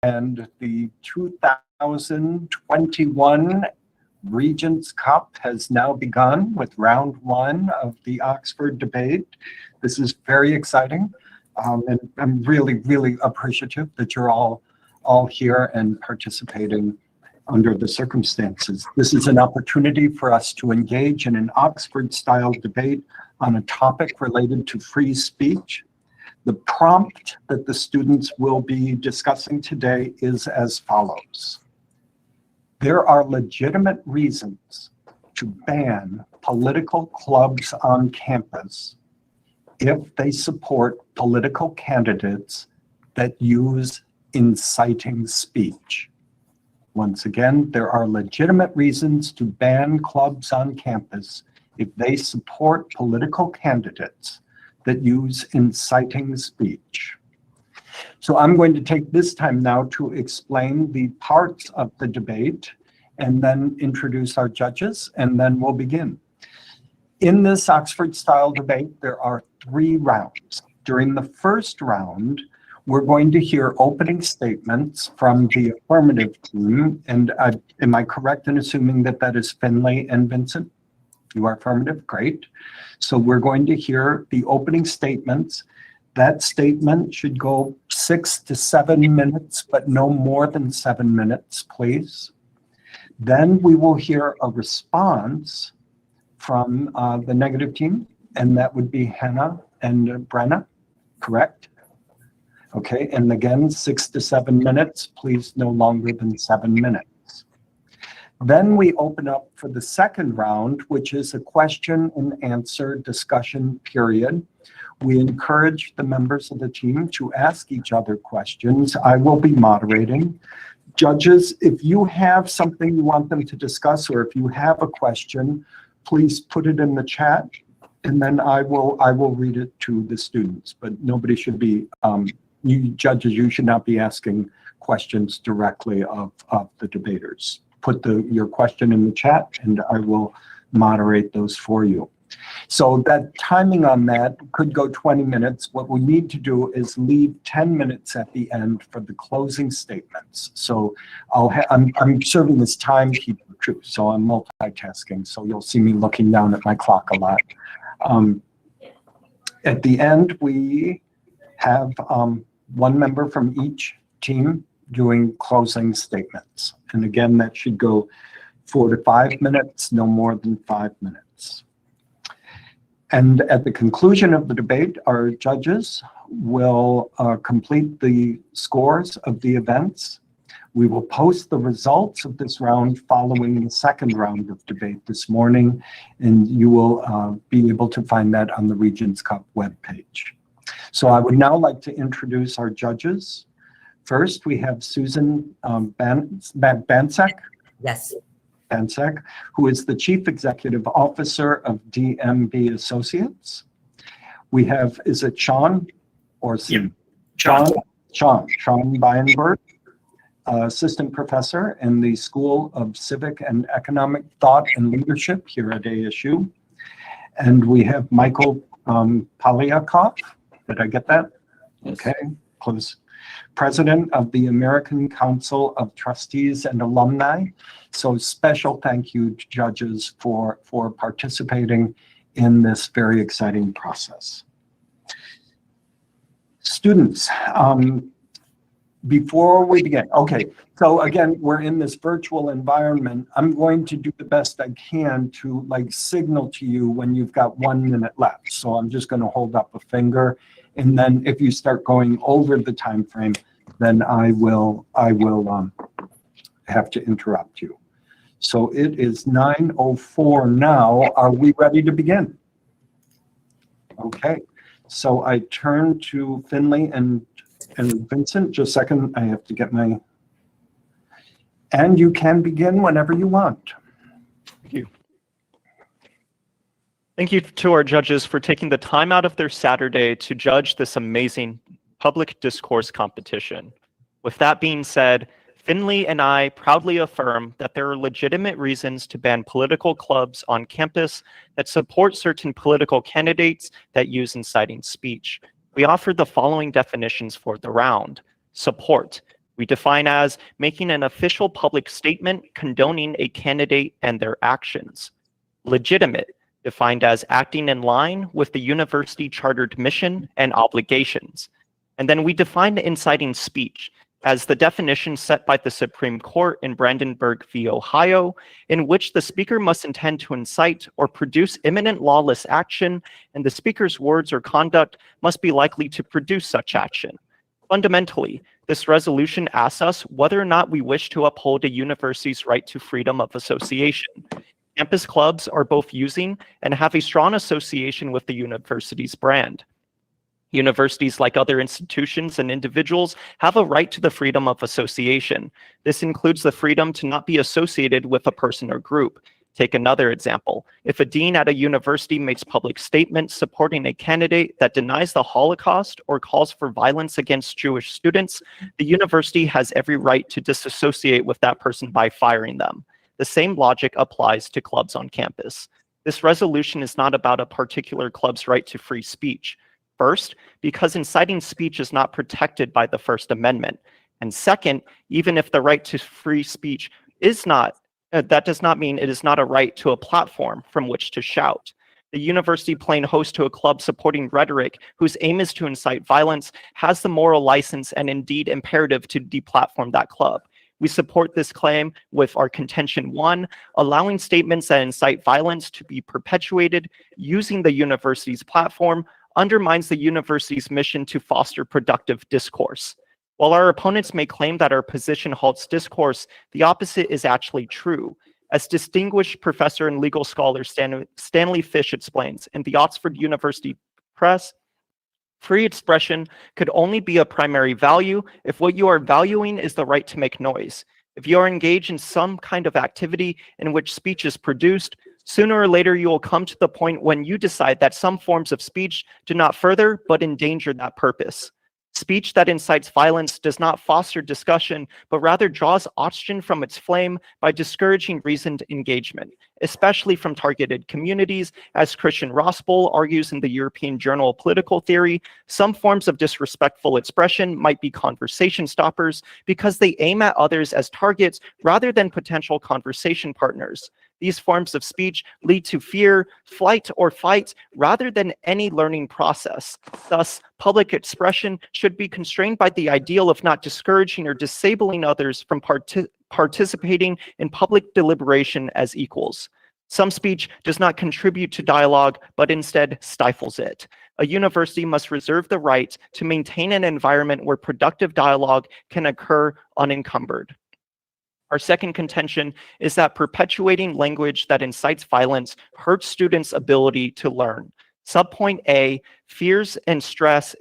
And the 2021 Regents Cup has now begun with round one of the Oxford debate. This is very exciting. And I'm really, really appreciative that you're all here and participating under the circumstances. This is an opportunity for us to engage in an Oxford-style debate on a topic related to free speech. The prompt that the students will be discussing today is as follows. There are legitimate reasons to ban political clubs on campus if they support political candidates that use inciting speech. Once again, there are legitimate reasons to ban clubs on campus if they support political candidates that use inciting speech. So I'm going to take this time now to explain the parts of the debate and then introduce our judges, and then we'll begin. In this Oxford-style debate, there are 3 rounds. During the first round, we're going to hear opening statements from the affirmative team. And am I correct in assuming that that is Finley and Vincent? You are affirmative, great. So we're going to hear the opening statements. That statement should go 6 to 7 minutes, but no more than 7 minutes, please. Then we will hear a response from the negative team, and that would be Hannah and Brenna, correct? Okay, and again, 6 to 7 minutes, please no longer than 7 minutes. Then we open up for the second round, which is a question and answer discussion period. We encourage the members of the team to ask each other questions. I will be moderating. Judges, if you have something you want them to discuss, or if you have a question, please put it in the chat, and then I will read it to the students. But nobody should be, you judges, you should not be asking questions directly of the debaters. Put your question in the chat, and I will moderate those for you. So that timing on that could go 20 minutes. What we need to do is leave 10 minutes at the end for the closing statements. So I'm serving as timekeeper too, so I'm multitasking. So you'll see me looking down at my clock a lot. At the end, we have one member from each team doing closing statements. And again, that should go 4 to 5 minutes, no more than 5 minutes. And at the conclusion of the debate, our judges will complete the scores of the events. We will post the results of this round following the second round of debate this morning, and you will be able to find that on the Regents Cup webpage. So I would now like to introduce our judges. First, we have Susan Bancek. Yes. Bancek, who is the Chief Executive Officer of DMB Associates. We have, is it Sean or yeah. Sean Beinberg, Assistant Professor in the School of Civic and Economic Thought and Leadership here at ASU. And we have Michael Polyakov. Did I get that? Yes. Okay, close. President of the American Council of Trustees and Alumni. So special thank you to judges for participating in this very exciting process. Students, before we begin, okay, so again, we're in this virtual environment. I'm going to do the best I can to signal to you when you've got 1 minute left. So I'm just gonna hold up a finger, and then if you start going over the time frame, then I will have to interrupt you. So it is 9:04 now. Are we ready to begin? Okay, so I turn to Finley and Vincent. Just a second, I have to get my, and you can begin whenever you want. Thank you. Thank you to our judges for taking the time out of their Saturday to judge this amazing public discourse competition. With that being said, Finley and I proudly affirm that there are legitimate reasons to ban political clubs on campus that support certain political candidates that use inciting speech. We offer the following definitions for the round. Support We define as making an official public statement condoning a candidate and their actions. Legitimate, defined as acting in line with the university chartered mission and obligations. And then we define inciting speech as the definition set by the Supreme Court in Brandenburg v. Ohio, in which the speaker must intend to incite or produce imminent lawless action, and the speaker's words or conduct must be likely to produce such action. Fundamentally, this resolution asks us whether or not we wish to uphold a university's right to freedom of association. Campus clubs are both using and have a strong association with the university's brand. Universities, like other institutions and individuals, have a right to the freedom of association. This includes the freedom to not be associated with a person or group. Take another example. If a dean at a university makes public statements supporting a candidate that denies the Holocaust or calls for violence against Jewish students, the university has every right to disassociate with that person by firing them. The same logic applies to clubs on campus. This resolution is not about a particular club's right to free speech. First, because inciting speech is not protected by the First Amendment. And second, even if the right to free speech is not, that does not mean it is not a right to a platform from which to shout. The university playing host to a club supporting rhetoric whose aim is to incite violence has the moral license and indeed imperative to deplatform that club. We support this claim with our contention 1, allowing statements that incite violence to be perpetuated using the university's platform undermines the university's mission to foster productive discourse. While our opponents may claim that our position halts discourse, the opposite is actually true. As distinguished professor and legal scholar Stanley Fish explains in the Oxford University Press, free expression could only be a primary value if what you are valuing is the right to make noise. If you are engaged in some kind of activity in which speech is produced, sooner or later you will come to the point when you decide that some forms of speech do not further but endanger that purpose. Speech that incites violence does not foster discussion, but rather draws oxygen from its flame by discouraging reasoned engagement, especially from targeted communities. As Christian Rossbohl argues in the European Journal of Political Theory, some forms of disrespectful expression might be conversation stoppers because they aim at others as targets rather than potential conversation partners. These forms of speech lead to fear, flight, or fight rather than any learning process. Thus, public expression should be constrained by the ideal of not discouraging or disabling others from participating in public deliberation as equals. Some speech does not contribute to dialogue, but instead stifles it. A university must reserve the right to maintain an environment where productive dialogue can occur unencumbered. Our second contention is that perpetuating language that incites violence hurts students' ability to learn. Subpoint A, fears and stress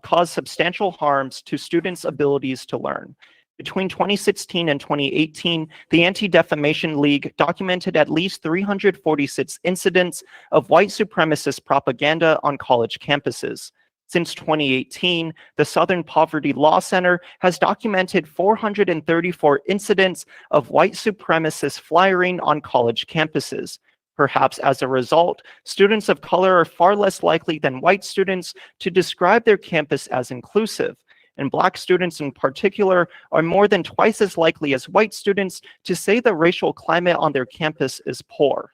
cause substantial harms to students' abilities to learn. Between 2016 and 2018, the Anti-Defamation League documented at least 346 incidents of white supremacist propaganda on college campuses. Since 2018, the Southern Poverty Law Center has documented 434 incidents of white supremacist flyering on college campuses. Perhaps as a result, students of color are far less likely than white students to describe their campus as inclusive, and Black students in particular are more than twice as likely as white students to say the racial climate on their campus is poor.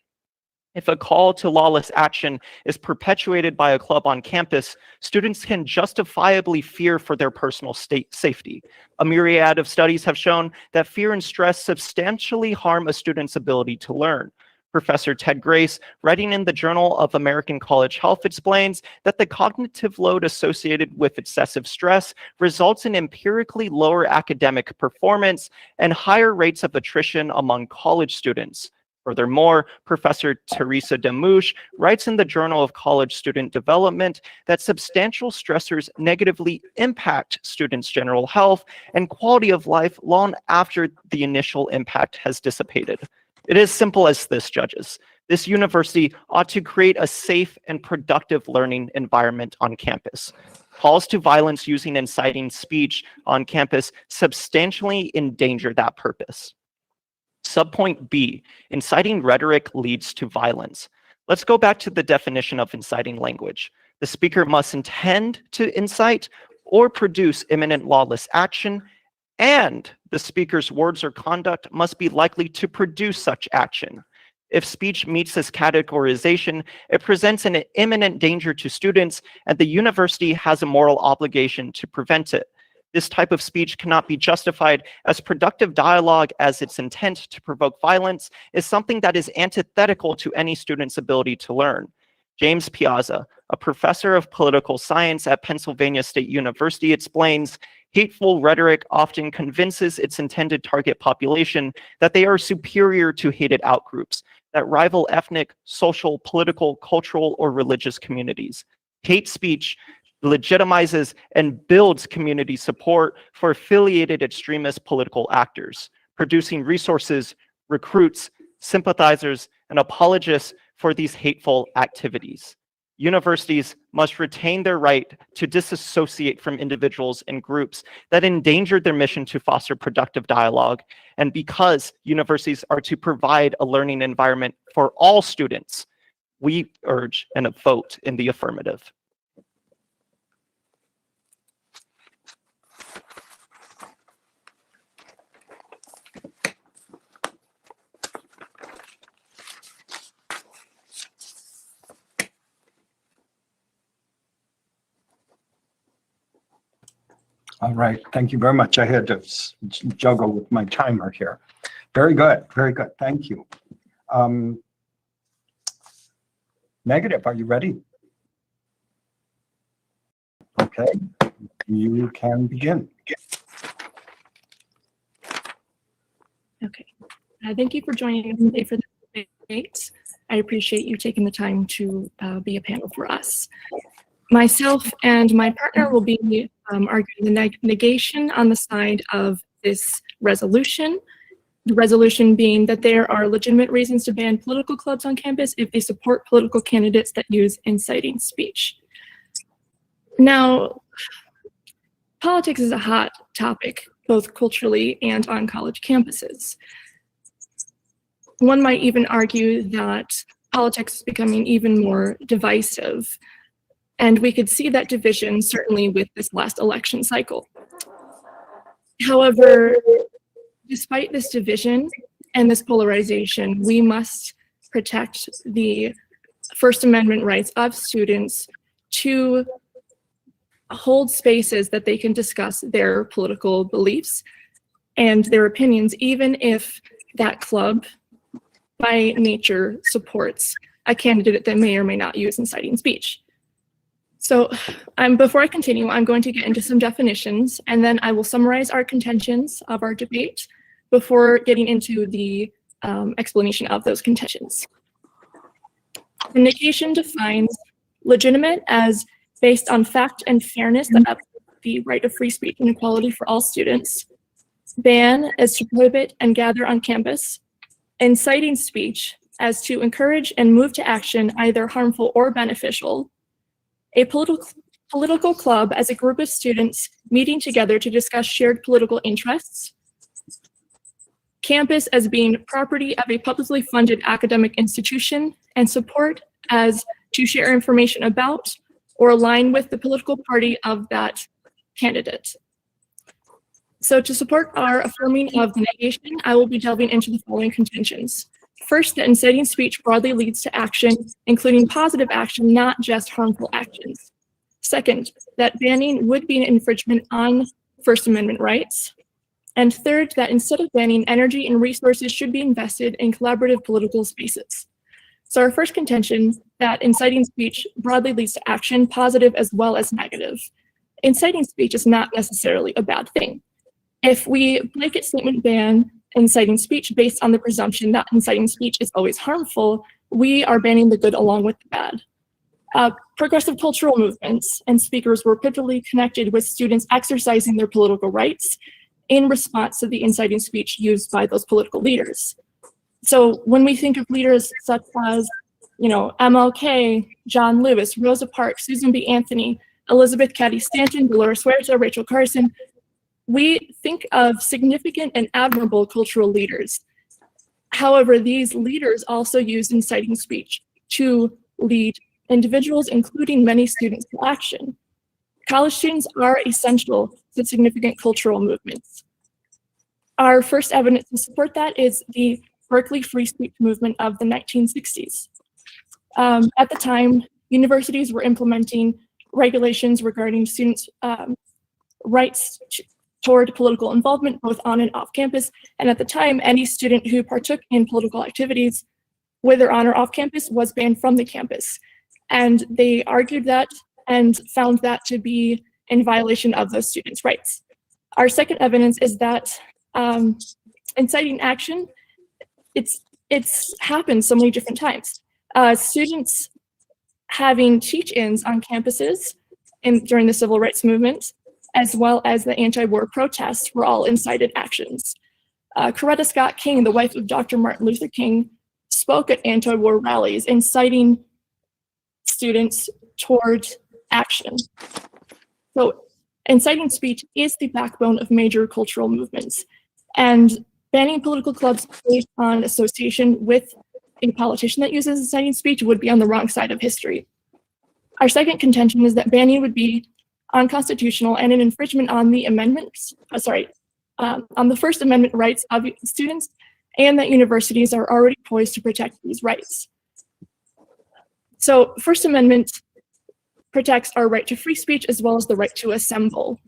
If a call to lawless action is perpetuated by a club on campus, students can justifiably fear for their personal safety. A myriad of studies have shown that fear and stress substantially harm a student's ability to learn. Professor Ted Grace, writing in the Journal of American College Health, explains that the cognitive load associated with excessive stress results in empirically lower academic performance and higher rates of attrition among college students. Furthermore, Professor Teresa Demouche writes in the Journal of College Student Development that substantial stressors negatively impact students' general health and quality of life long after the initial impact has dissipated. It is simple as this, judges. This university ought to create a safe and productive learning environment on campus. Calls to violence using inciting speech on campus substantially endanger that purpose. Subpoint B, inciting rhetoric leads to violence. Let's go back to the definition of inciting language. The speaker must intend to incite or produce imminent lawless action, and the speaker's words or conduct must be likely to produce such action. If speech meets this categorization, it presents an imminent danger to students, and the university has a moral obligation to prevent it. This type of speech cannot be justified as productive dialogue, as its intent to provoke violence is something that is antithetical to any student's ability to learn. James Piazza, a professor of political science at Pennsylvania State University, explains, hateful rhetoric often convinces its intended target population that they are superior to hated outgroups that rival ethnic, social, political, cultural, or religious communities. Hate speech legitimizes and builds community support for affiliated extremist political actors, producing resources, recruits, sympathizers, and apologists for these hateful activities. Universities must retain their right to disassociate from individuals and groups that endanger their mission to foster productive dialogue. And because universities are to provide a learning environment for all students, we urge a vote in the affirmative. All right, thank you very much. I had to juggle with my timer here. Very good, thank you. Negative, are you ready? Okay, you can begin. Okay, thank you for joining us today for the debate. I appreciate you taking the time to be a panel for us. Myself and my partner will be arguing the negation on the side of this resolution. The resolution being that there are legitimate reasons to ban political clubs on campus if they support political candidates that use inciting speech. Now, politics is a hot topic, both culturally and on college campuses. One might even argue that politics is becoming even more divisive. And we could see that division certainly with this last election cycle. However, despite this division and this polarization, we must protect the First Amendment rights of students to hold spaces that they can discuss their political beliefs and their opinions, even if that club by nature supports a candidate that may or may not use inciting speech. So before I continue, I'm going to get into some definitions, and then I will summarize our contentions of our debate before getting into the explanation of those contentions. The negation defines legitimate as based on fact and fairness that upholds the right of free speech and equality for all students. Ban as to prohibit and gather on campus. Inciting speech as to encourage and move to action either harmful or beneficial. A political club as a group of students meeting together to discuss shared political interests. Campus as being property of a publicly funded academic institution, and support as to share information about or align with the political party of that candidate. So to support our affirming of the negation, I will be delving into the following contentions. First, that inciting speech broadly leads to action, including positive action, not just harmful actions. Second, that banning would be an infringement on First Amendment rights. And third, that instead of banning, energy and resources should be invested in collaborative political spaces. So our first contention, that inciting speech broadly leads to action, positive as well as negative. Inciting speech is not necessarily a bad thing. If we blanket statement ban inciting speech based on the presumption that inciting speech is always harmful, we are banning the good along with the bad. Progressive cultural movements and speakers were pivotally connected with students exercising their political rights in response to the inciting speech used by those political leaders. So when we think of leaders such as, MLK, John Lewis, Rosa Parks, Susan B. Anthony, Elizabeth Cady Stanton, Dolores Huerta, Rachel Carson, we think of significant and admirable cultural leaders. However, these leaders also used inciting speech to lead individuals, including many students, to action. College students are essential to significant cultural movements. Our first evidence to support that is the Berkeley free speech movement of the 1960s. At the time, universities were implementing regulations regarding students' rights toward political involvement, both on and off campus. And at the time, any student who partook in political activities, whether on or off campus, was banned from the campus. And they argued that and found that to be in violation of those students' rights. Our second evidence is that inciting action, it's happened so many different times. Students having teach-ins on campuses during the civil rights movement, as well as the anti-war protests, were all incited actions. Coretta Scott King, the wife of Dr. Martin Luther King, spoke at anti-war rallies, inciting students toward action. So inciting speech is the backbone of major cultural movements, and banning political clubs based on association with a politician that uses inciting speech would be on the wrong side of history. Our second contention is that banning would be unconstitutional and an infringement on the amendments, on the First Amendment rights of students, and that universities are already poised to protect these rights. So First Amendment protects our right to free speech as well as the right to assemble.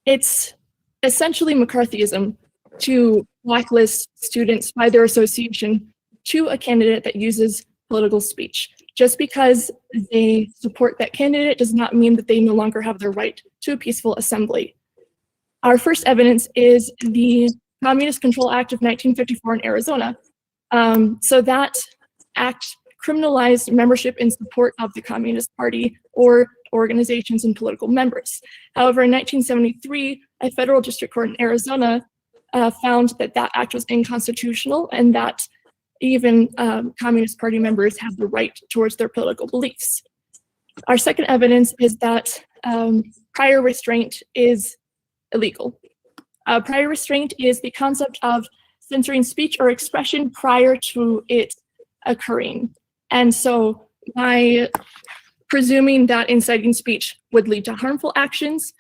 It's essentially McCarthyism to blacklist students by their association to a candidate that uses political speech. Just because they support that candidate does not mean that they no longer have the right to a peaceful assembly. Our first evidence is the Communist Control Act of 1954 in Arizona. So that act criminalized membership in support of the Communist Party or organizations and political members. However, in 1973, a federal district court in Arizona found that that act was unconstitutional and that even Communist Party members have the right towards their political beliefs. Our second evidence is that prior restraint is illegal. Prior restraint is the concept of censoring speech or expression prior to it occurring. And so by presuming that inciting speech would lead to harmful actions,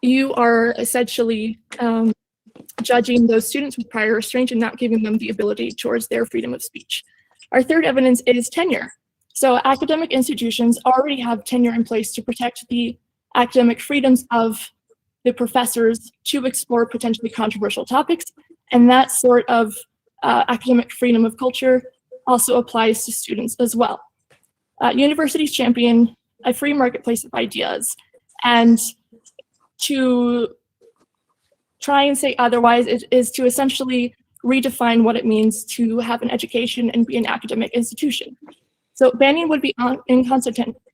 you are essentially judging those students with prior restraint and not giving them the ability towards their freedom of speech. Our third evidence is tenure. So academic institutions already have tenure in place to protect the academic freedoms of the professors to explore potentially controversial topics, and that sort of academic freedom of culture also applies to students as well. Universities champion a free marketplace of ideas, and to try and say otherwise is to essentially redefine what it means to have an education and be an academic institution. So banning would be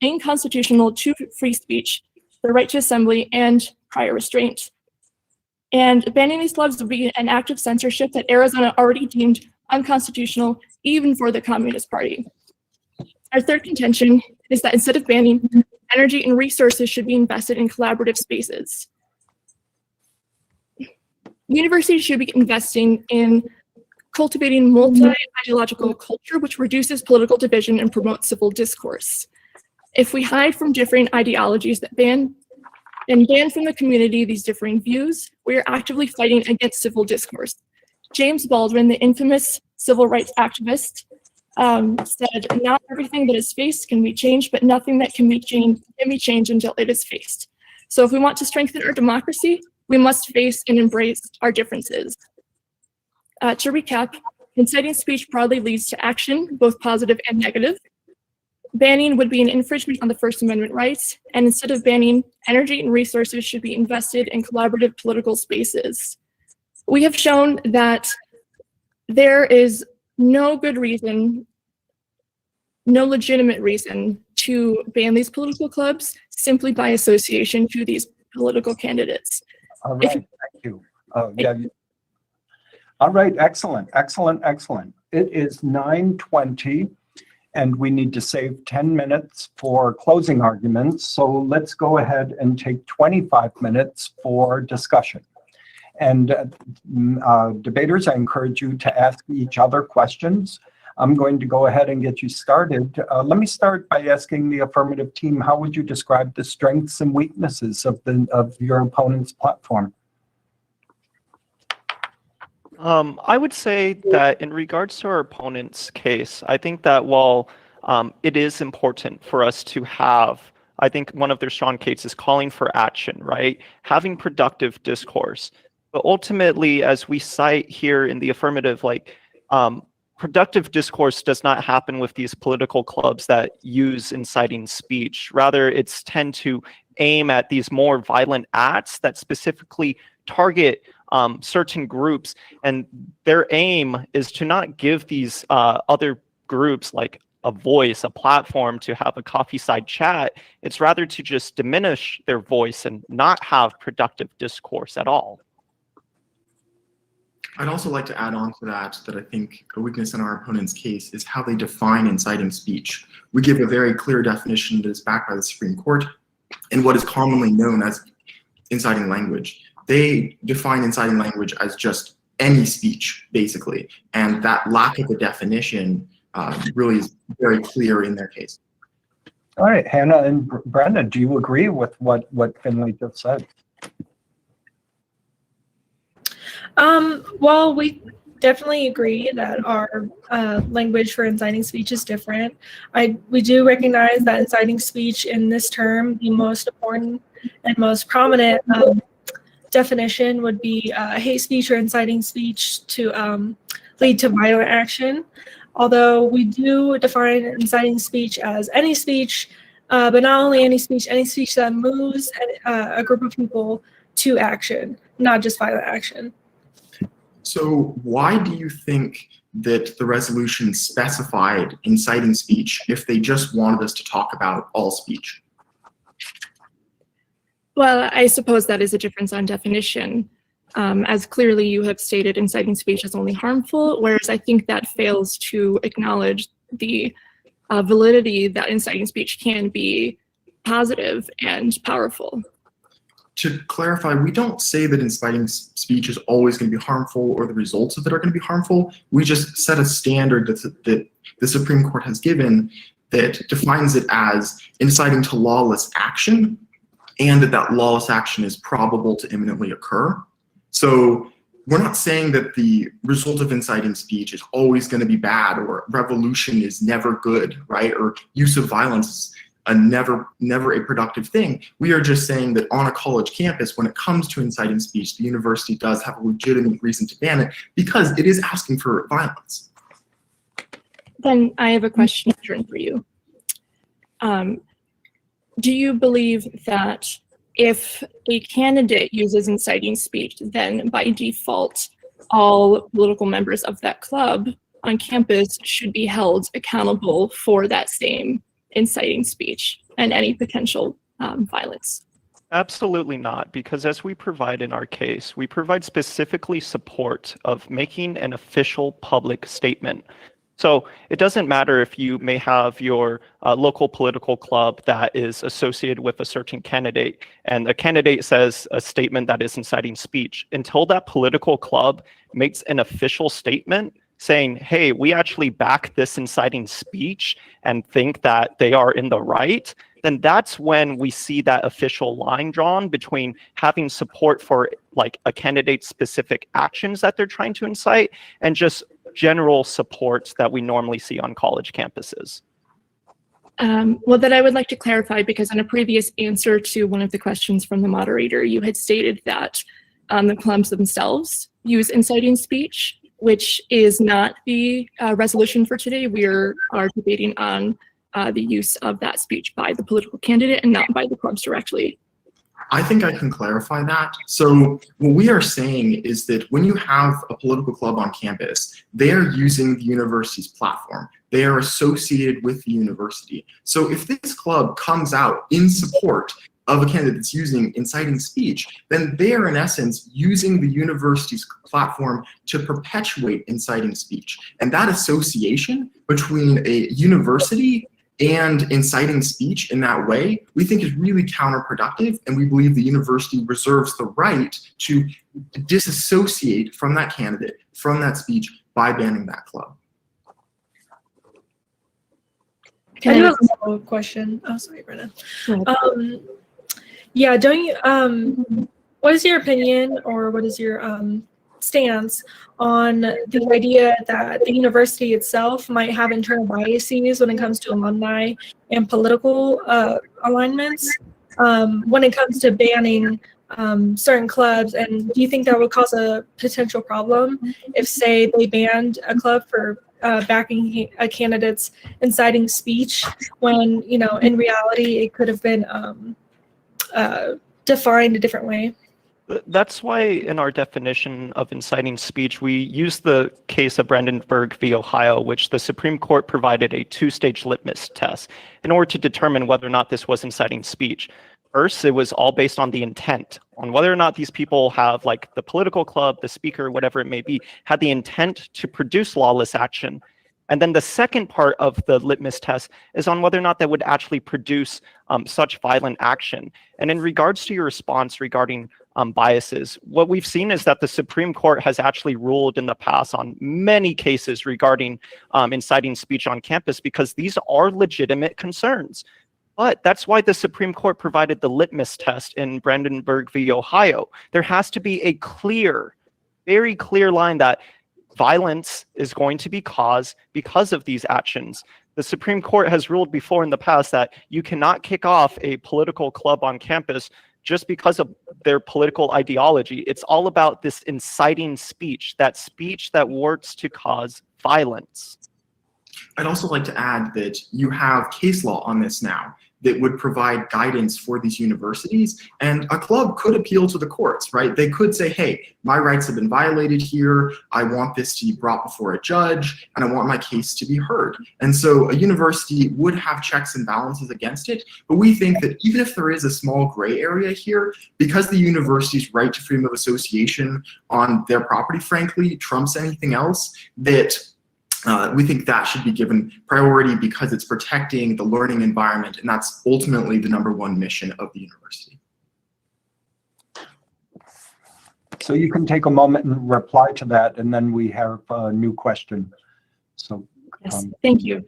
inconstitutional to free speech, the right to assembly, and prior restraint. And banning these clubs would be an act of censorship that Arizona already deemed unconstitutional, even for the Communist Party. Our third contention is that instead of banning, energy and resources should be invested in collaborative spaces. Universities should be investing in cultivating multi-ideological culture, which reduces political division and promotes civil discourse. If we hide from differing ideologies that ban from the community these differing views, we are actively fighting against civil discourse. James Baldwin, the infamous civil rights activist, said, "Not everything that is faced can be changed, but nothing that can be changed until it is faced." So if we want to strengthen our democracy, we must face and embrace our differences. To recap, inciting speech broadly leads to action, both positive and negative. Banning would be an infringement on the First Amendment rights, and instead of banning, energy and resources should be invested in collaborative political spaces. We have shown that there is no good reason, no legitimate reason to ban these political clubs simply by association to these political candidates. All right, thank you. All right, excellent, excellent, excellent. It is 9:20 and we need to save 10 minutes for closing arguments. So let's go ahead and take 25 minutes for discussion. And debaters, I encourage you to ask each other questions. I'm going to go ahead and get you started. Let me start by asking the affirmative team, how would you describe the strengths and weaknesses of your opponent's platform? I would say that in regards to our opponent's case, I think that while it is important for us to have, I think one of their strong cases calling for action, right? Having productive discourse. But ultimately, as we cite here in the affirmative, like productive discourse does not happen with these political clubs that use inciting speech. Rather, it's tend to aim at these more violent acts that specifically target certain groups, and their aim is to not give these other groups like a voice, a platform to have a coffee side chat. It's rather to just diminish their voice and not have productive discourse at all. I'd also like to add on to that I think a weakness in our opponent's case is how they define inciting speech. We give a very clear definition that is backed by the Supreme Court in what is commonly known as inciting language. They define inciting language as just any speech, basically, and that lack of a definition really is very clear in their case. All right, Hannah and Brenda, do you agree with what Finley just said? Well, we definitely agree that our language for inciting speech is different. We do recognize that inciting speech in this term, the most important and most prominent definition would be hate speech or inciting speech to lead to violent action. Although we do define inciting speech as any speech, but not only any speech that moves a group of people to action, not just violent action. So why do you think that the resolution specified inciting speech if they just wanted us to talk about all speech? Well, I suppose that is a difference on definition. As clearly you have stated, inciting speech is only harmful, whereas I think that fails to acknowledge the validity that inciting speech can be positive and powerful. To clarify, we don't say that inciting speech is always going to be harmful or the results of it are going to be harmful. We just set a standard that the Supreme Court has given that defines it as inciting to lawless action, and that lawless action is probable to imminently occur. So we're not saying that the result of inciting speech is always going to be bad, or revolution is never good, right? Or use of violence is never a productive thing. We are just saying that on a college campus, when it comes to inciting speech, the university does have a legitimate reason to ban it because it is asking for violence. Then I have a question for you. Do you believe that if a candidate uses inciting speech, then by default, all political members of that club on campus should be held accountable for that same inciting speech and any potential violence? Absolutely not, because as we provide in our case, we provide specifically support of making an official public statement. So it doesn't matter if you may have your local political club that is associated with a certain candidate, and a candidate says a statement that is inciting speech. Until that political club makes an official statement saying, hey, we actually back this inciting speech and think that they are in the right, then that's when we see that official line drawn between having support for like a candidate's specific actions that they're trying to incite and just general support that we normally see on college campuses. Well, then I would like to clarify, because in a previous answer to one of the questions from the moderator, you had stated that the clubs themselves use inciting speech, which is not the resolution for today. We are debating on the use of that speech by the political candidate and not by the clubs directly. I think I can clarify that. So what we are saying is that when you have a political club on campus, they are using the university's platform. They are associated with the university. So if this club comes out in support of a candidate that's using inciting speech, then they are in essence using the university's platform to perpetuate inciting speech. And that association between a university and inciting speech in that way, we think is really counterproductive, and we believe the university reserves the right to disassociate from that candidate, from that speech, by banning that club. I do have a follow-up question. Oh, sorry, Brenna. Yeah, don't you, what is your opinion, or what is your stance on the idea that the university itself might have internal biases when it comes to alumni and political alignments when it comes to banning certain clubs. And do you think that would cause a potential problem if, say, they banned a club for backing a candidate's inciting speech when, you know, in reality it could have been defined a different way? That's why in our definition of inciting speech, we use the case of Brandenburg v. Ohio, which the Supreme Court provided a two-stage litmus test in order to determine whether or not this was inciting speech. First, it was all based on the intent, on whether or not these people have, like the political club, the speaker, whatever it may be, had the intent to produce lawless action. And then the second part of the litmus test is on whether or not that would actually produce such violent action. And in regards to your response regarding biases, what we've seen is that the Supreme Court has actually ruled in the past on many cases regarding inciting speech on campus because these are legitimate concerns. But that's why the Supreme Court provided the litmus test in Brandenburg v. Ohio. There has to be a clear, very clear line that violence is going to be caused because of these actions. The Supreme Court has ruled before in the past that you cannot kick off a political club on campus just because of their political ideology. It's all about this inciting speech that works to cause violence. I'd also like to add that you have case law on this now that would provide guidance for these universities, and a club could appeal to the courts, right? They could say, hey, my rights have been violated here, I want this to be brought before a judge, and I want my case to be heard. And so a university would have checks and balances against it, but we think that even if there is a small gray area here, because the university's right to freedom of association on their property, frankly, trumps anything else, that we think that should be given priority because it's protecting the learning environment, and that's ultimately the #1 mission of the university. So you can take a moment and reply to that, and then we have a new question. So Yes, thank you.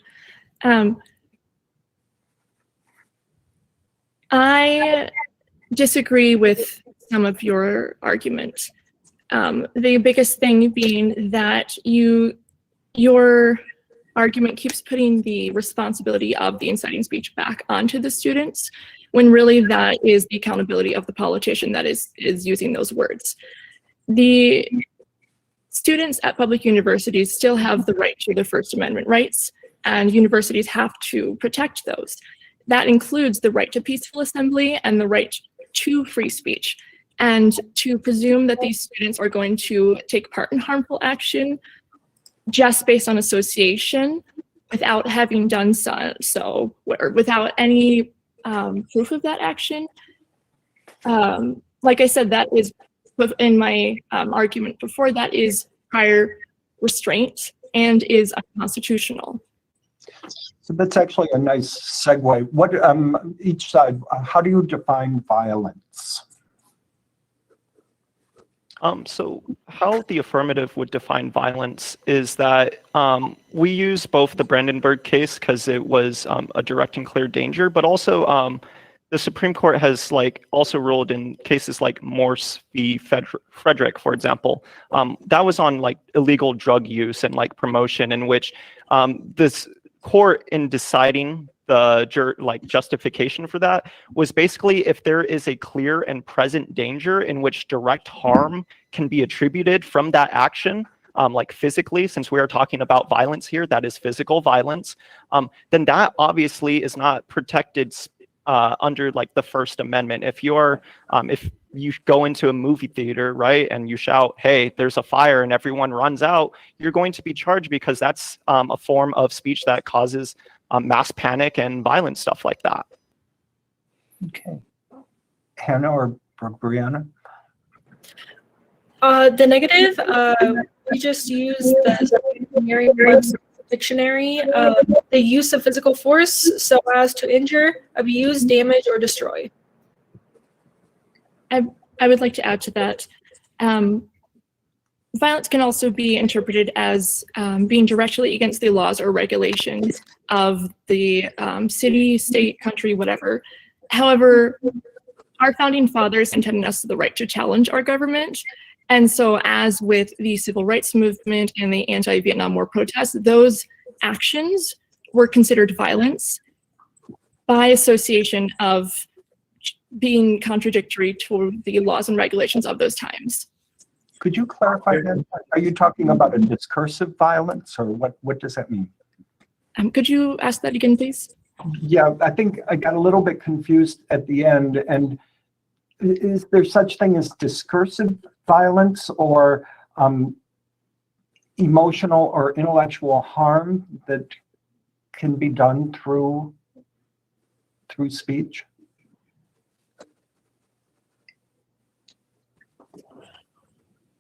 I disagree with some of your arguments. The biggest thing being that your argument keeps putting the responsibility of the inciting speech back onto the students, when really that is the accountability of the politician that is using those words. The students at public universities still have the right to their First Amendment rights, and universities have to protect those. That includes the right to peaceful assembly and the right to free speech. And to presume that these students are going to take part in harmful action just based on association without having done so or without any proof of that action. Like I said, that is in my argument before, that is prior restraint and is unconstitutional. So that's actually a nice segue. What each side, how do you define violence? So how the affirmative would define violence is that we use both the Brandenburg case because it was a direct and clear danger, but also the Supreme Court has also ruled in cases like Morse v. Frederick, for example. That was on illegal drug use and promotion, in which this court, in deciding the justification for that, was basically if there is a clear and present danger in which direct harm can be attributed from that action, physically, since we are talking about violence here, that is physical violence, then that obviously is not protected under the First Amendment. If you're if you go into a movie theater, right, and you shout, hey, there's a fire, and everyone runs out, you're going to be charged because that's a form of speech that causes mass panic and violent stuff like that. Okay. Hannah or Brianna? The negative, we just use the Merriam-Webster dictionary, the use of physical force so as to injure, abuse, damage, or destroy. I would like to add to that. Violence can also be interpreted as being directly against the laws or regulations of the city, state, country, whatever. However, our founding fathers intended us the right to challenge our government, And so as with the civil rights movement and the anti-Vietnam War protests, those actions were considered violence by association of being contradictory to the laws and regulations of those times. Could you clarify that? Are you talking about a discursive violence, or what does that mean? Could you ask that again, please? Yeah, I think I got a little bit confused at the end. And is there such thing as discursive violence or emotional or intellectual harm that can be done through speech?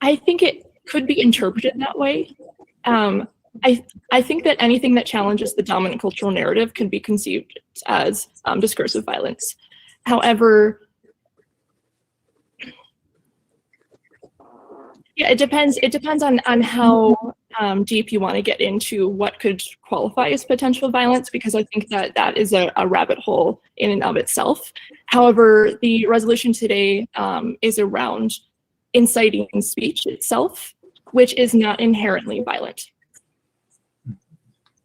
I think it could be interpreted that way. I think that anything that challenges the dominant cultural narrative can be conceived as discursive violence. However, yeah, it depends on how deep you want to get into what could qualify as potential violence, because I think that is a rabbit hole in and of itself. However, the resolution today is around inciting speech itself, which is not inherently violent.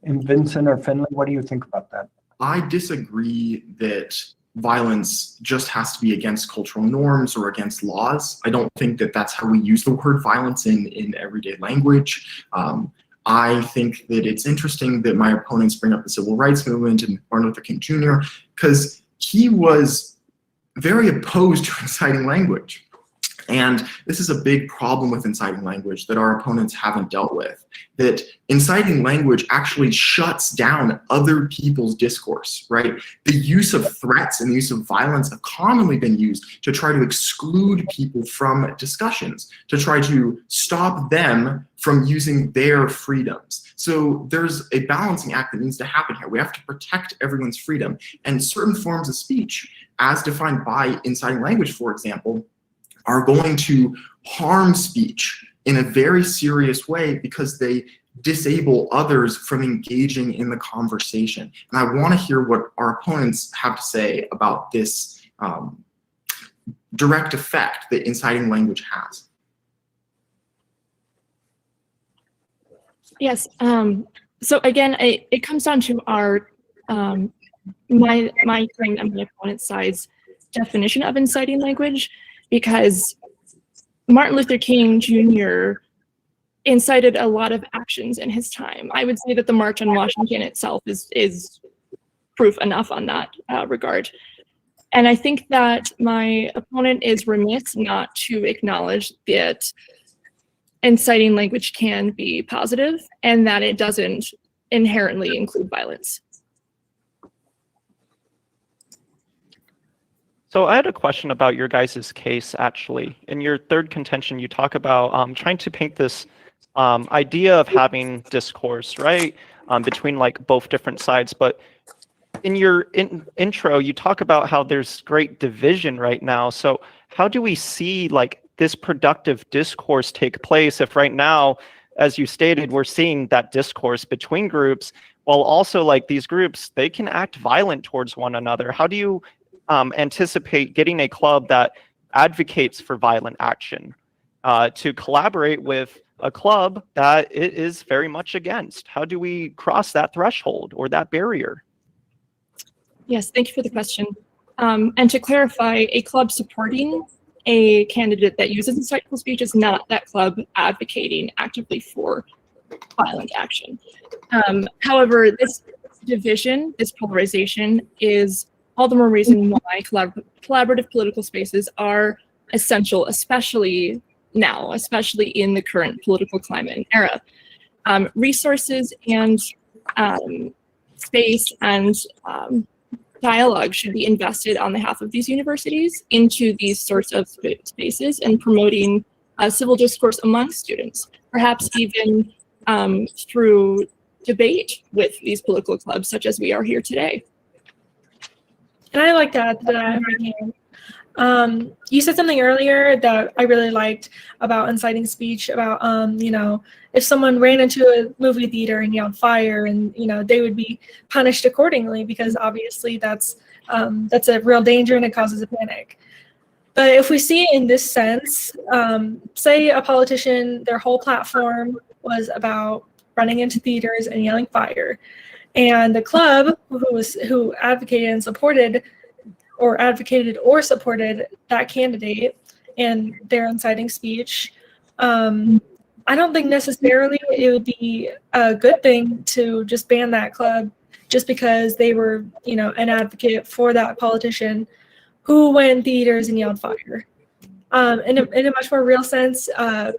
And Vincent or Finley, what do you think about that? I disagree that violence just has to be against cultural norms or against laws. I don't think that that's how we use the word violence in everyday language. I think that it's interesting that my opponents bring up the civil rights movement and Martin Luther King Jr. because he was very opposed to inciting language. And this is a big problem with inciting language that our opponents haven't dealt with, that inciting language actually shuts down other people's discourse, right? The use of threats and the use of violence have commonly been used to try to exclude people from discussions, to try to stop them from using their freedoms. So there's a balancing act that needs to happen here. We have to protect everyone's freedom, and certain forms of speech, as defined by inciting language, for example, are going to harm speech in a very serious way because they disable others from engaging in the conversation. And I want to hear what our opponents have to say about this direct effect that inciting language has. Yes. So again, it comes down to our my and my opponent's side's definition of inciting language, because Martin Luther King Jr. incited a lot of actions in his time. I would say that the March on Washington itself is proof enough on that regard. And I think that my opponent is remiss not to acknowledge that inciting language can be positive and that it doesn't inherently include violence. So I had a question about your guys' case, actually. In your third contention, you talk about trying to paint this idea of having discourse, right, between like both different sides. But in your intro, you talk about how there's great division right now. So how do we see like this productive discourse take place if right now, as you stated, we're seeing that discourse between groups, while also like these groups, they can act violent towards one another? How do you anticipate getting a club that advocates for violent action to collaborate with a club that it is very much against? How do we cross that threshold or that barrier? Yes, thank you for the question. And to clarify, a club supporting a candidate that uses incitable speech is not that club advocating actively for violent action. However, this division, this polarization is all the more reason why collaborative political spaces are essential, especially now, especially in the current political climate and era. Resources and space and dialogue should be invested on behalf of these universities into these sorts of spaces and promoting civil discourse among students, perhaps even through debate with these political clubs, such as we are here today. And I like that. You said something earlier that I really liked about inciting speech, about, if someone ran into a movie theater and yelled fire, and, they would be punished accordingly, because obviously that's a real danger and it causes a panic. But if we see it in this sense, say a politician, their whole platform was about running into theaters and yelling fire, and the club who advocated and supported or supported that candidate and their inciting speech, I don't think necessarily it would be a good thing to just ban that club just because they were, an advocate for that politician who went in theaters and yelled fire. In a much more real sense,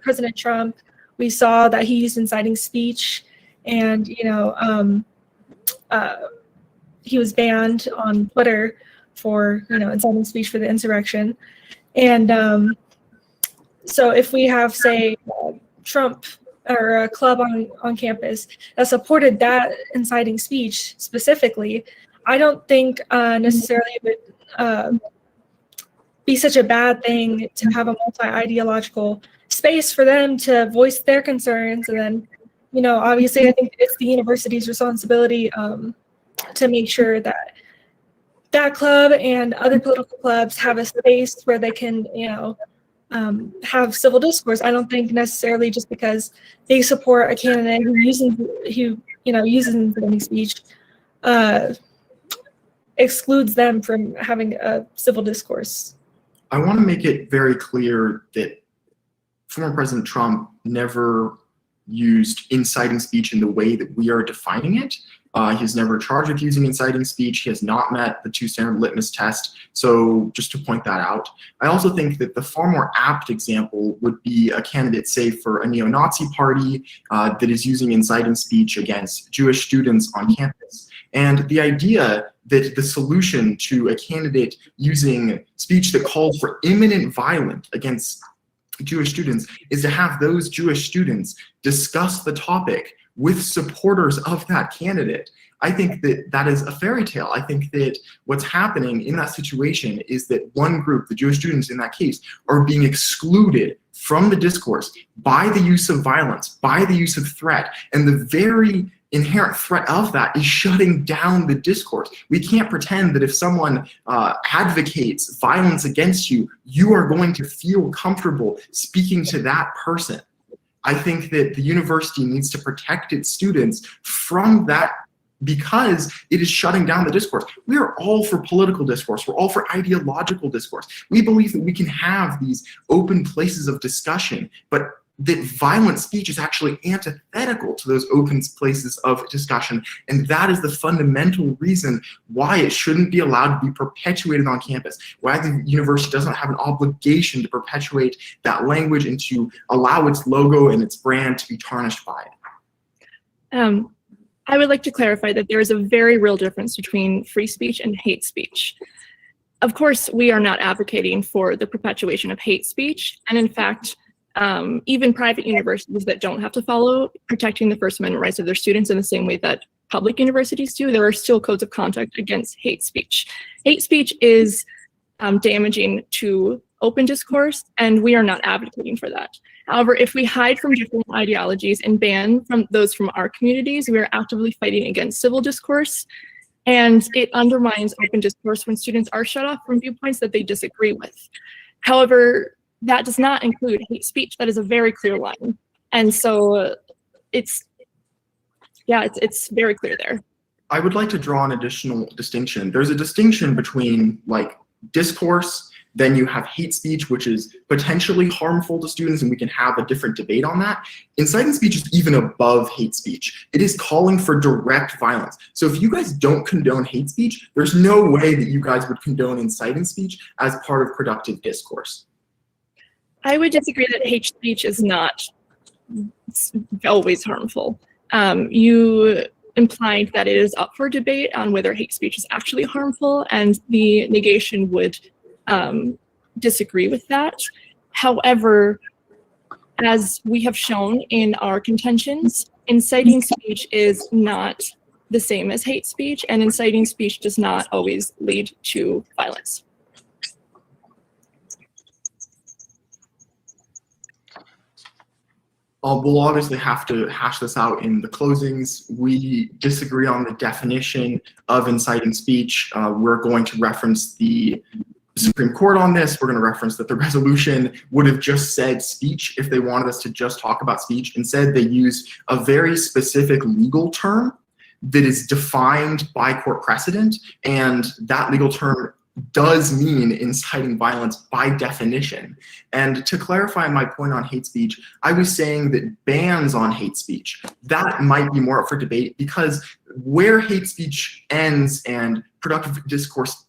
President Trump, we saw that he used inciting speech, and he was banned on Twitter for inciting speech for the insurrection. And so if we have, say, Trump or a club on campus that supported that inciting speech specifically, I don't think necessarily it would be such a bad thing to have a multi-ideological space for them to voice their concerns. And then, obviously I think it's the university's responsibility to make sure that that club and other political clubs have a space where they can, have civil discourse. I don't think necessarily just because they support a candidate who uses inciting speech excludes them from having a civil discourse. I want to make it very clear that former President Trump never used inciting speech in the way that we are defining it. He has never charged with using inciting speech. He has not met the two-standard litmus test. So just to point that out. I also think that the far more apt example would be a candidate, say, for a neo-Nazi party that is using inciting speech against Jewish students on campus. And the idea that the solution to a candidate using speech that calls for imminent violence against Jewish students is to have those Jewish students discuss the topic with supporters of that candidate. I think that that is a fairy tale. I think that what's happening in that situation is that one group, the Jewish students in that case, are being excluded from the discourse by the use of violence, by the use of threat, and the very inherent threat of that is shutting down the discourse. We can't pretend that if someone advocates violence against you, you are going to feel comfortable speaking to that person. I think that the university needs to protect its students from that because it is shutting down the discourse. We are all for political discourse. We're all for ideological discourse. We believe that we can have these open places of discussion, but that violent speech is actually antithetical to those open places of discussion. And that is the fundamental reason why it shouldn't be allowed to be perpetuated on campus, why the university doesn't have an obligation to perpetuate that language and to allow its logo and its brand to be tarnished by it. I would like to clarify that there is a very real difference between free speech and hate speech. Of course, we are not advocating for the perpetuation of hate speech. And in fact, even private universities that don't have to follow protecting the First Amendment rights of their students in the same way that public universities do, there are still codes of conduct against hate speech. Hate speech is damaging to open discourse, and we are not advocating for that. However, if we hide from different ideologies and ban from those from our communities, we are actively fighting against civil discourse, and it undermines open discourse when students are shut off from viewpoints that they disagree with. However, that does not include hate speech. That is a very clear line. And so it's very clear there. I would like to draw an additional distinction. There's a distinction between like discourse, then you have hate speech, which is potentially harmful to students, and we can have a different debate on that. Inciting speech is even above hate speech. It is calling for direct violence. So if you guys don't condone hate speech, there's no way that you guys would condone inciting speech as part of productive discourse. I would disagree that hate speech is not always harmful. You implied that it is up for debate on whether hate speech is actually harmful, and the negation would disagree with that. However, as we have shown in our contentions, inciting speech is not the same as hate speech, and inciting speech does not always lead to violence. We'll obviously have to hash this out in the closings. We disagree on the definition of inciting speech. We're going to reference the Supreme Court on this. We're going to reference that the resolution would have just said speech if they wanted us to just talk about speech. Instead, they use a very specific legal term that is defined by court precedent, and that legal term does mean inciting violence by definition. And to clarify my point on hate speech, I was saying that bans on hate speech, that might be more up for debate, because where hate speech ends and productive discourse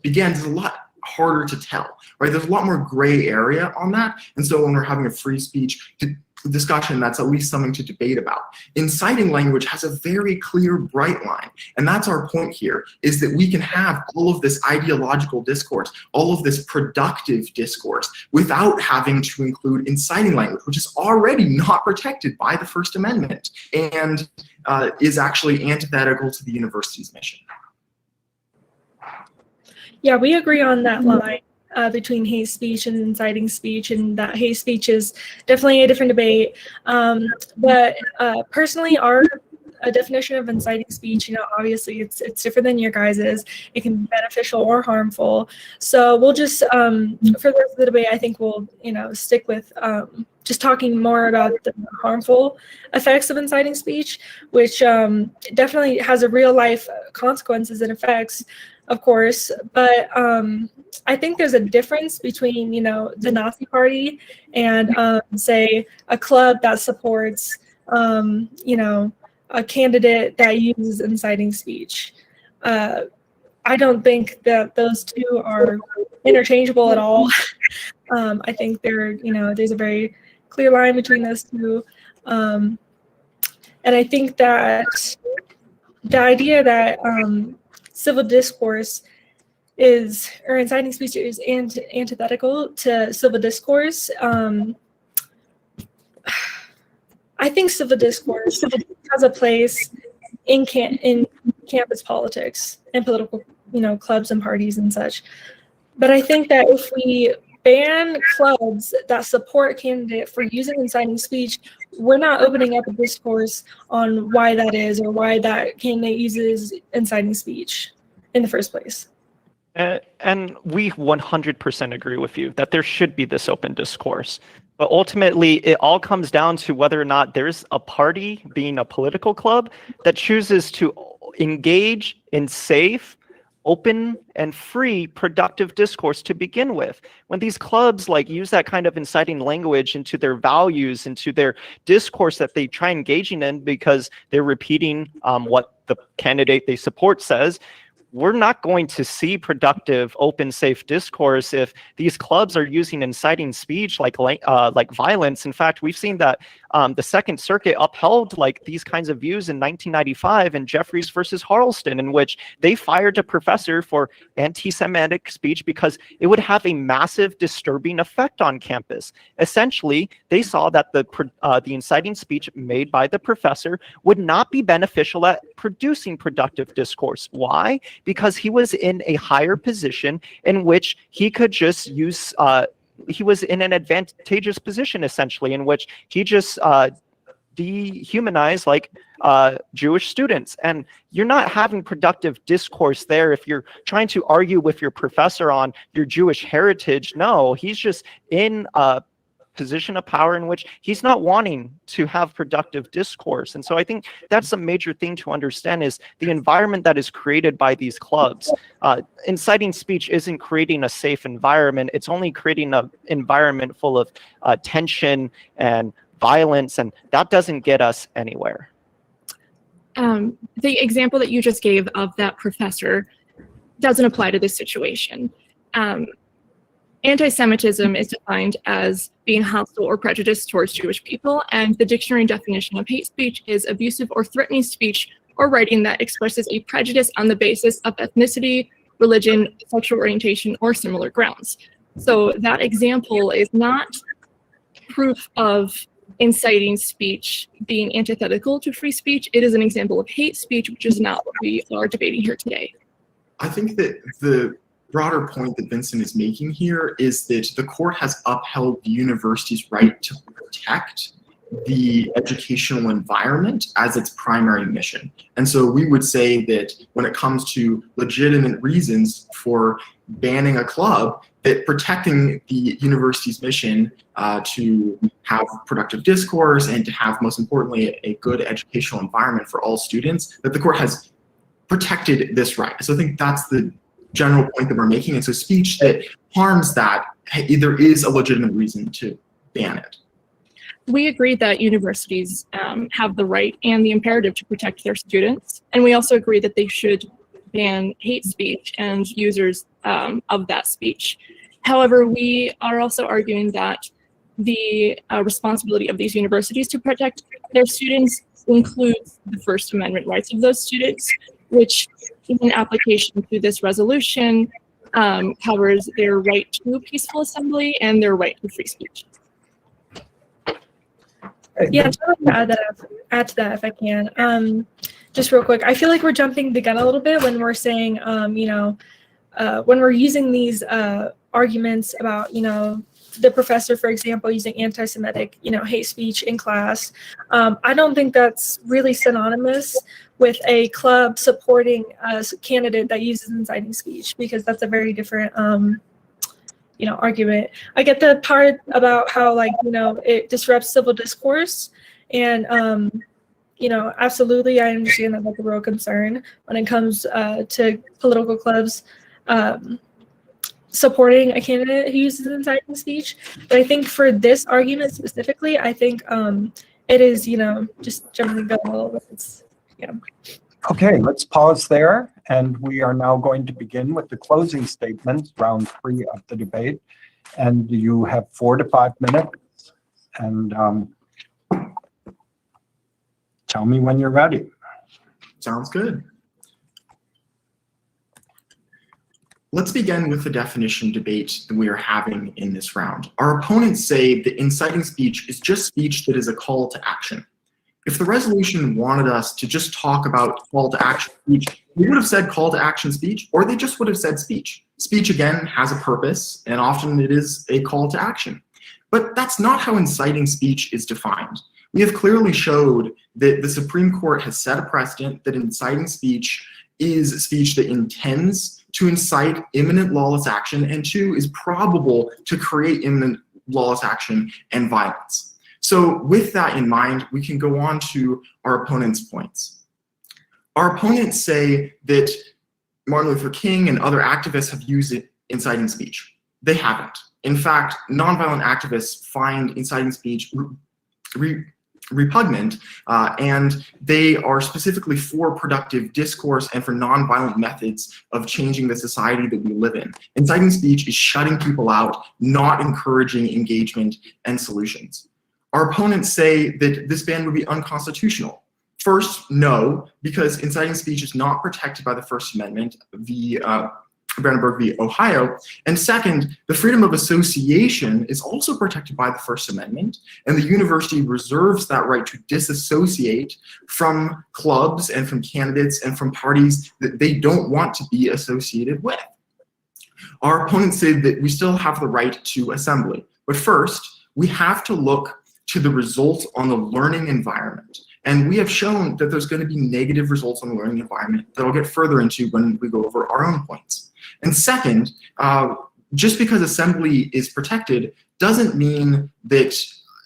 begins is a lot harder to tell, right? There's a lot more gray area on that. And so when we're having a free speech discussion, that's at least something to debate about. Inciting language has a very clear, bright line. And that's our point here, is that we can have all of this ideological discourse, all of this productive discourse, without having to include inciting language, which is already not protected by the First Amendment and is actually antithetical to the university's mission. Yeah, we agree on that line between hate speech and inciting speech, and that hate speech is definitely a different debate. But personally, our definition of inciting speech, obviously it's different than your guys's. It can be beneficial or harmful. So we'll just, for the rest of the debate, I think we'll, stick with just talking more about the harmful effects of inciting speech, which definitely has a real life consequences and effects, of course, but I think there's a difference between, the Nazi Party and, say, a club that supports, a candidate that uses inciting speech. I don't think that those two are interchangeable at all. I think there's a very clear line between those two. And I think that the idea that civil discourse or inciting speech is antithetical to civil discourse. I think civil discourse has a place in campus politics and political, clubs and parties and such. But I think that if we ban clubs that support a candidate for using inciting speech, we're not opening up a discourse on why that is or why that candidate uses inciting speech in the first place. And we 100% agree with you that there should be this open discourse. But ultimately, it all comes down to whether or not there's a party, being a political club, that chooses to engage in safe, open, and free productive discourse to begin with. When these clubs use that kind of inciting language into their values, into their discourse that they try engaging in because they're repeating what the candidate they support says, we're not going to see productive, open, safe discourse if these clubs are using inciting speech like violence. In fact, we've seen that the Second Circuit upheld these kinds of views in 1995 in Jeffries versus Harleston, in which they fired a professor for anti-Semitic speech because it would have a massive, disturbing effect on campus. Essentially, they saw that the inciting speech made by the professor would not be beneficial at producing productive discourse. Why? Because he was in a higher position in which he could just use, he was in an advantageous position, essentially, in which he just dehumanized Jewish students. And you're not having productive discourse there if you're trying to argue with your professor on your Jewish heritage. No, he's just in a position of power in which he's not wanting to have productive discourse. And so I think that's a major thing to understand, is the environment that is created by these clubs. Inciting speech isn't creating a safe environment. It's only creating an environment full of tension and violence, and that doesn't get us anywhere. The example that you just gave of that professor doesn't apply to this situation. Anti-Semitism is defined as being hostile or prejudiced towards Jewish people, and the dictionary definition of hate speech is abusive or threatening speech or writing that expresses a prejudice on the basis of ethnicity, religion, sexual orientation, or similar grounds. So that example is not proof of inciting speech being antithetical to free speech. It is an example of hate speech, which is not what we are debating here today. I think that the broader point that Vincent is making here is that the court has upheld the university's right to protect the educational environment as its primary mission. And so we would say that when it comes to legitimate reasons for banning a club, that protecting the university's mission to have productive discourse and to have, most importantly, a good educational environment for all students, that the court has protected this right. So I think that's the general point that we're making. And so speech that harms that, there is a legitimate reason to ban it. We agree that universities have the right and the imperative to protect their students. And we also agree that they should ban hate speech and users of that speech. However, we are also arguing that the responsibility of these universities to protect their students includes the First Amendment rights of those students, which in application to this resolution covers their right to peaceful assembly and their right to free speech. Yeah, I'd like to add to that if I can. Just real quick, I feel like we're jumping the gun a little bit when we're saying, when we're using these arguments about, the professor, for example, using anti-Semitic, hate speech in class. I don't think that's really synonymous with a club supporting a candidate that uses inciting speech, because that's a very different argument. I get the part about how it disrupts civil discourse, and absolutely I understand that that's a real concern when it comes to political clubs supporting a candidate who uses inciting speech. But I think for this argument specifically, I think it is just jumping the gun a little bit. It's, Okay, let's pause there, and we are now going to begin with the closing statements, round 3 of the debate. And you have 4 to 5 minutes, and tell me when you're ready. Sounds good. Let's begin with the definition debate that we are having in this round. Our opponents say that inciting speech is just speech that is a call to action. If the resolution wanted us to just talk about call to action speech, we would have said call to action speech, or they just would have said speech. Speech, again, has a purpose, and often it is a call to action. But that's not how inciting speech is defined. We have clearly showed that the Supreme Court has set a precedent that inciting speech is speech that intends to incite imminent lawless action, and 2, is probable to create imminent lawless action and violence. So with that in mind, we can go on to our opponents' points. Our opponents say that Martin Luther King and other activists have used inciting speech. They haven't. In fact, nonviolent activists find inciting speech repugnant, and they are specifically for productive discourse and for nonviolent methods of changing the society that we live in. Inciting speech is shutting people out, not encouraging engagement and solutions. Our opponents say that this ban would be unconstitutional. First, no, because inciting speech is not protected by the First Amendment, Brandenburg v. Ohio. And second, the freedom of association is also protected by the First Amendment, and the university reserves that right to disassociate from clubs and from candidates and from parties that they don't want to be associated with. Our opponents say that we still have the right to assembly, but first, we have to look to the results on the learning environment. And we have shown that there's going to be negative results on the learning environment that I'll get further into when we go over our own points. And second, just because assembly is protected doesn't mean that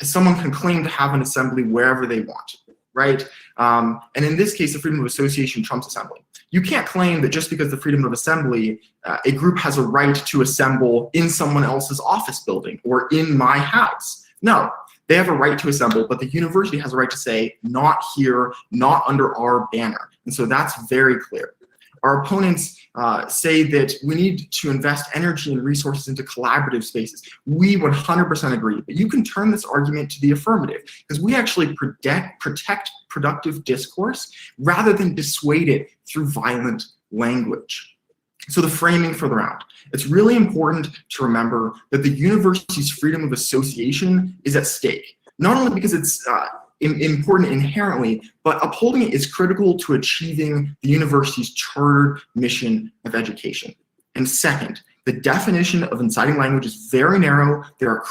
someone can claim to have an assembly wherever they want, right? And in this case, the freedom of association trumps assembly. You can't claim that just because the freedom of assembly, a group has a right to assemble in someone else's office building or in my house. No. They have a right to assemble, but the university has a right to say, not here, not under our banner. And so that's very clear. Our opponents say that we need to invest energy and resources into collaborative spaces. We 100% agree, but you can turn this argument to the affirmative, because we actually protect productive discourse rather than dissuade it through violent language. So the framing for the round. It's really important to remember that the university's freedom of association is at stake, not only because it's important inherently, but upholding it is critical to achieving the university's chartered mission of education. And second, the definition of inciting language is very narrow. There are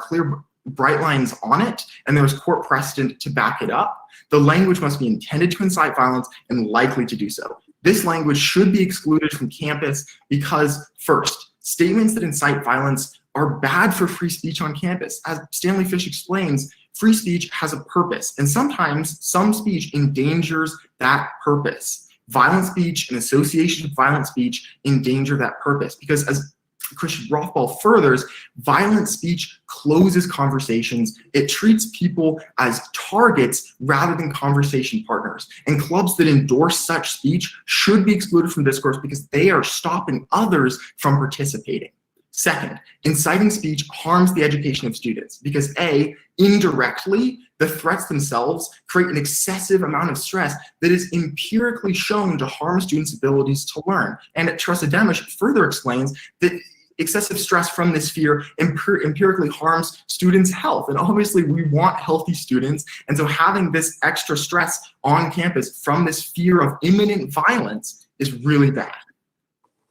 clear bright lines on it, and there is court precedent to back it up. The language must be intended to incite violence and likely to do so. This language should be excluded from campus because, first, statements that incite violence are bad for free speech on campus. As Stanley Fish explains, free speech has a purpose, and sometimes some speech endangers that purpose. Violent speech and association with violent speech endanger that purpose because, as Christian Rothball furthers, violent speech closes conversations. It treats people as targets rather than conversation partners. And clubs that endorse such speech should be excluded from discourse because they are stopping others from participating. Second, inciting speech harms the education of students because A, indirectly, the threats themselves create an excessive amount of stress that is empirically shown to harm students' abilities to learn. And Trust-Adamish further explains that excessive stress from this fear empirically harms students' health. And obviously we want healthy students. And so having this extra stress on campus from this fear of imminent violence is really bad.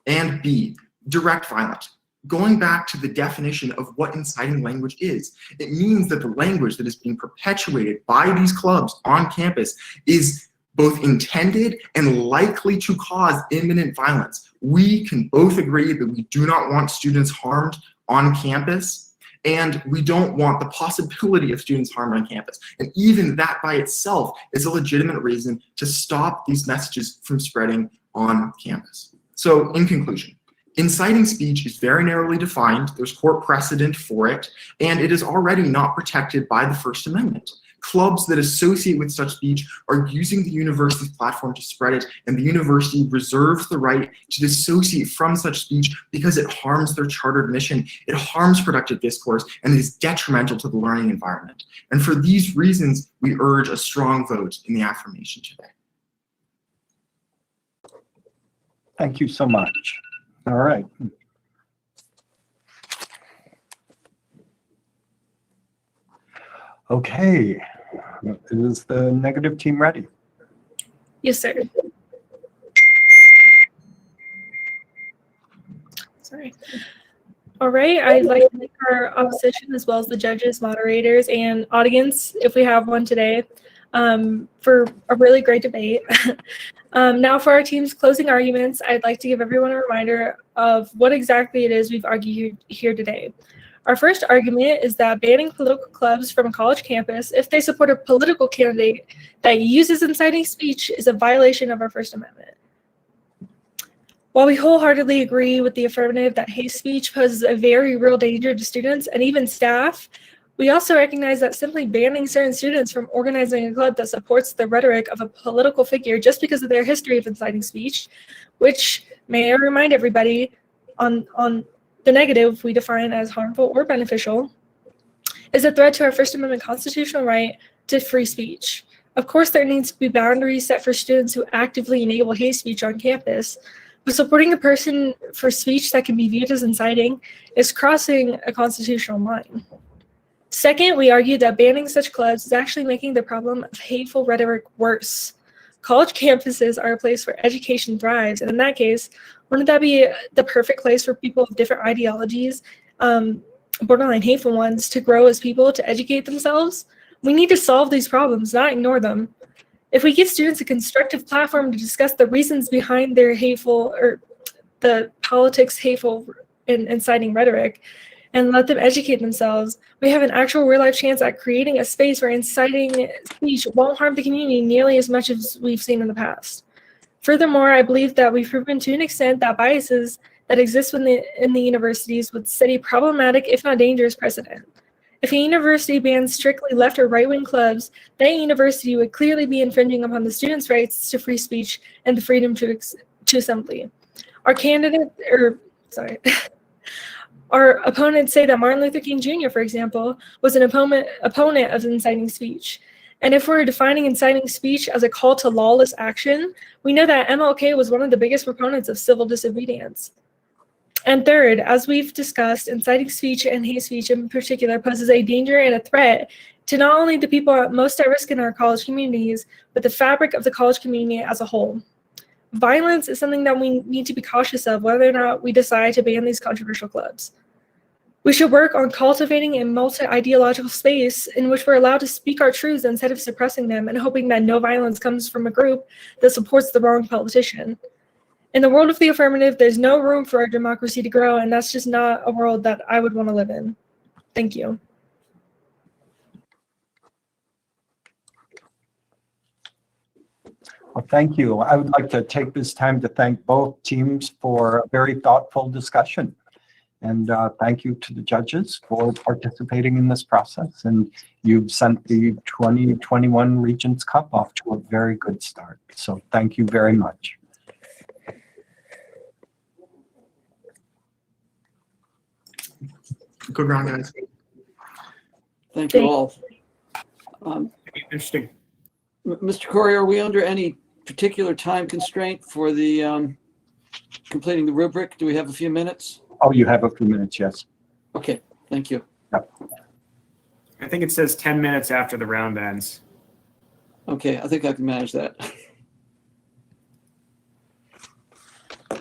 And B, direct violence. Going back to the definition of what inciting language is, it means that the language that is being perpetuated by these clubs on campus is both intended and likely to cause imminent violence. We can both agree that we do not want students harmed on campus, and we don't want the possibility of students harmed on campus. And even that by itself is a legitimate reason to stop these messages from spreading on campus. So in conclusion, inciting speech is very narrowly defined, there's court precedent for it, and it is already not protected by the First Amendment. Clubs that associate with such speech are using the university's platform to spread it, and the university reserves the right to dissociate from such speech because it harms their chartered mission, it harms productive discourse, and it is detrimental to the learning environment. And for these reasons, we urge a strong vote in the affirmation today. Thank you so much. All right. Okay, is the negative team ready? Yes, sir. Sorry. All right, I'd like to thank our opposition as well as the judges, moderators, and audience, if we have one today, for a really great debate. Now for our team's closing arguments, I'd like to give everyone a reminder of what exactly it is we've argued here today. Our first argument is that banning political clubs from a college campus if they support a political candidate that uses inciting speech is a violation of our First Amendment. While we wholeheartedly agree with the affirmative that hate speech poses a very real danger to students and even staff, we also recognize that simply banning certain students from organizing a club that supports the rhetoric of a political figure just because of their history of inciting speech, which, may I remind everybody, on the negative we define as harmful or beneficial, is a threat to our First Amendment constitutional right to free speech. Of course, there needs to be boundaries set for students who actively enable hate speech on campus, but supporting a person for speech that can be viewed as inciting is crossing a constitutional line. Second, we argue that banning such clubs is actually making the problem of hateful rhetoric worse. College campuses are a place where education thrives, and in that case, wouldn't that be the perfect place for people of different ideologies, borderline hateful ones, to grow as people, to educate themselves? We need to solve these problems, not ignore them. If we give students a constructive platform to discuss the reasons behind their hateful, or the politics hateful and inciting rhetoric, and let them educate themselves, we have an actual real-life chance at creating a space where inciting speech won't harm the community nearly as much as we've seen in the past. Furthermore, I believe that we've proven to an extent that biases that exist in the universities would set a problematic, if not dangerous, precedent. If a university bans strictly left or right-wing clubs, that university would clearly be infringing upon the students' rights to free speech and the freedom to assembly. Our opponents say that Martin Luther King Jr., for example, was an opponent of inciting speech. And if we're defining inciting speech as a call to lawless action, we know that MLK was one of the biggest proponents of civil disobedience. And third, as we've discussed, inciting speech and hate speech in particular poses a danger and a threat to not only the people most at risk in our college communities, but the fabric of the college community as a whole. Violence is something that we need to be cautious of, whether or not we decide to ban these controversial clubs. We should work on cultivating a multi-ideological space in which we're allowed to speak our truths instead of suppressing them and hoping that no violence comes from a group that supports the wrong politician. In the world of the affirmative, there's no room for our democracy to grow, and that's just not a world that I would want to live in. Thank you. Well, thank you. I would like to take this time to thank both teams for a very thoughtful discussion. And thank you to the judges for participating in this process. And you've sent the 2021 Regents Cup off to a very good start. So thank you very much. Good round, guys. Thank you all. Interesting. Mr. Corey, are we under any particular time constraint for the completing the rubric? Do we have a few minutes? Oh, you have a few minutes, yes. Okay, thank you. Yep. I think it says 10 minutes after the round ends. Okay, I think I can manage that.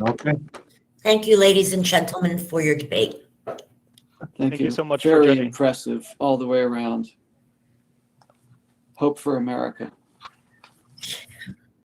Okay. Thank you, ladies and gentlemen, for your debate. Thank you so much for Very judging. impressive all the way around. Hope for America.